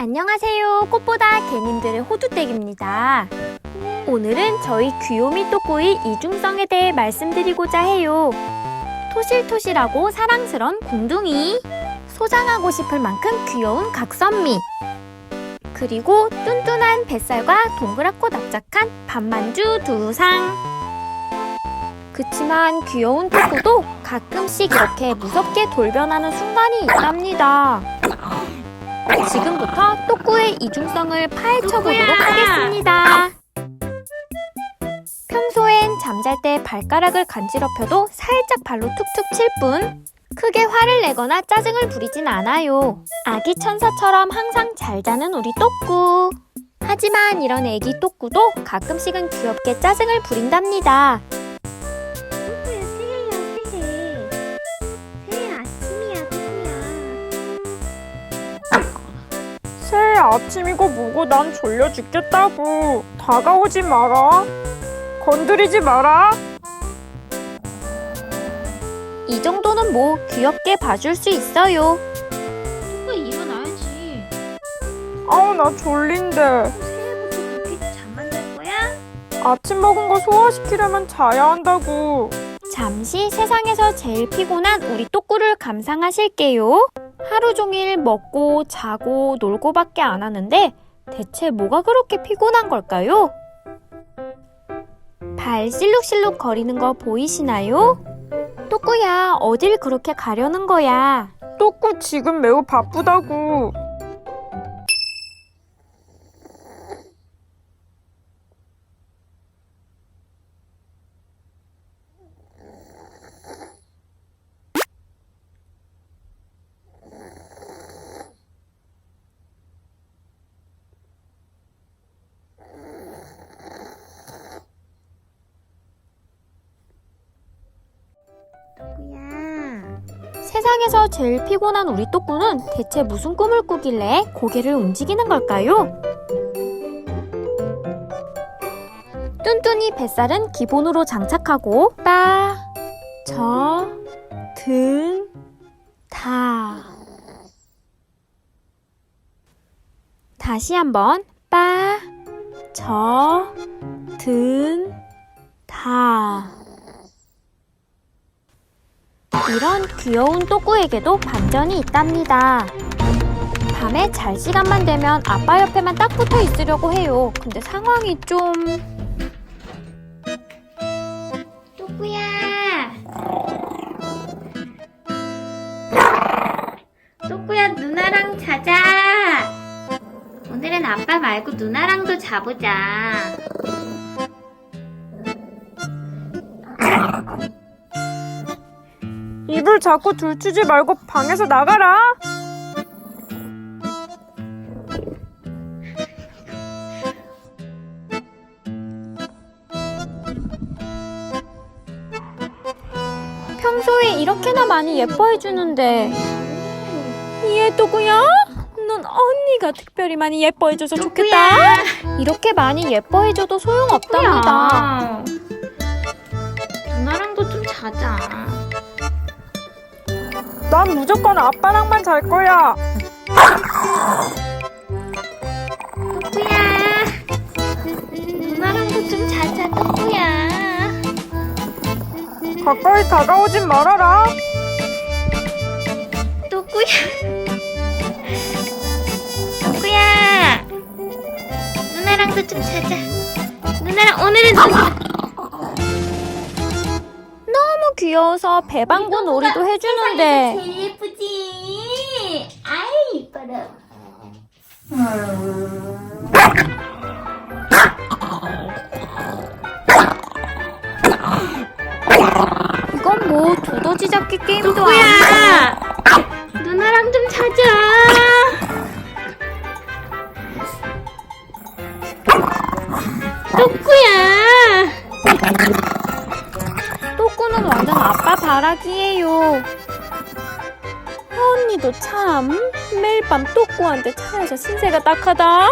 안녕하세요. 꽃보다 개님들의 호두댁입니다. 오늘은 저희 귀요미 또꾸의 이중성에 대해 말씀드리고자 해요. 토실토실하고 사랑스런 공둥이, 소장하고 싶을 만큼 귀여운 각선미, 그리고 뚠뚠한 뱃살과 동그랗고 납작한 밥만주 두상. 그치만 귀여운 또꾸도 가끔씩 이렇게 무섭게 돌변하는 순간이 있답니다. 지금부터 또꾸의 이중성을 파헤쳐보도록 하겠습니다. 평소엔 잠잘 때 발가락을 간지럽혀도 살짝 발로 툭툭 칠 뿐 크게 화를 내거나 짜증을 부리진 않아요. 아기 천사처럼 항상 잘 자는 우리 또꾸. 하지만 이런 애기 또꾸도 가끔씩은 귀엽게 짜증을 부린답니다. 새해 아침이고 뭐고 난 졸려 죽겠다고. 다가오지 마라. 건드리지 마라. 이 정도는 뭐 귀엽게 봐줄 수 있어요. 또꾸 일어나야지. 아우 나 졸린데. 새해부터 그렇게 잠만 잘 거야? 아침 먹은 거 소화시키려면 자야 한다고. 잠시 세상에서 제일 피곤한 우리 또꾸를 감상하실게요. 하루 종일 먹고 자고 놀고밖에 안 하는데 대체 뭐가 그렇게 피곤한 걸까요? 발 실룩실룩 거리는 거 보이시나요? 또꾸야, 어딜 그렇게 가려는 거야? 또꾸 지금 매우 바쁘다고. 세상에서 제일 피곤한 우리 또꾸는 대체 무슨 꿈을 꾸길래 고개를 움직이는 걸까요? 뚠뚠이 뱃살은 기본으로 장착하고 빠, 저, 든, 다. 다시 한번 빠, 저, 든, 다. 이런 귀여운 또꾸에게도 반전이 있답니다. 밤에 잘 시간만 되면 아빠 옆에만 딱 붙어 있으려고 해요. 근데 상황이 좀... 또꾸야. 또꾸야, 누나랑 자자. 오늘은 아빠 말고 누나랑도 자보자. 입을 자꾸 들추지 말고 방에서 나가라. 평소에 이렇게나 많이 예뻐해주는데 얘 또꾸야? 넌 언니가 특별히 많이 예뻐해줘서 좋겠다. 이렇게 많이 예뻐해줘도 소용없답니다. 누나랑도 좀 자자. 난 무조건 아빠랑만 잘 거야. 또꾸야. 누나랑도 좀 자자, 또꾸야. 가까이 다가오진 말아라. 또꾸야. 또꾸야. 누나랑도 좀 자자. 누나랑 오늘은 너무 귀여워서 배방구 놀이도 해주는데 제일 예쁘지? 아이 이뻐라. 이건 뭐 두더지 잡기 게임도 아니고 또꾸야. 누나랑 좀 자자. 또꾸야. 또꾸는 완전 아빠 바라기예요. 언니도 참 매일 밤 또꾸한테 차여서 신세가 딱하다.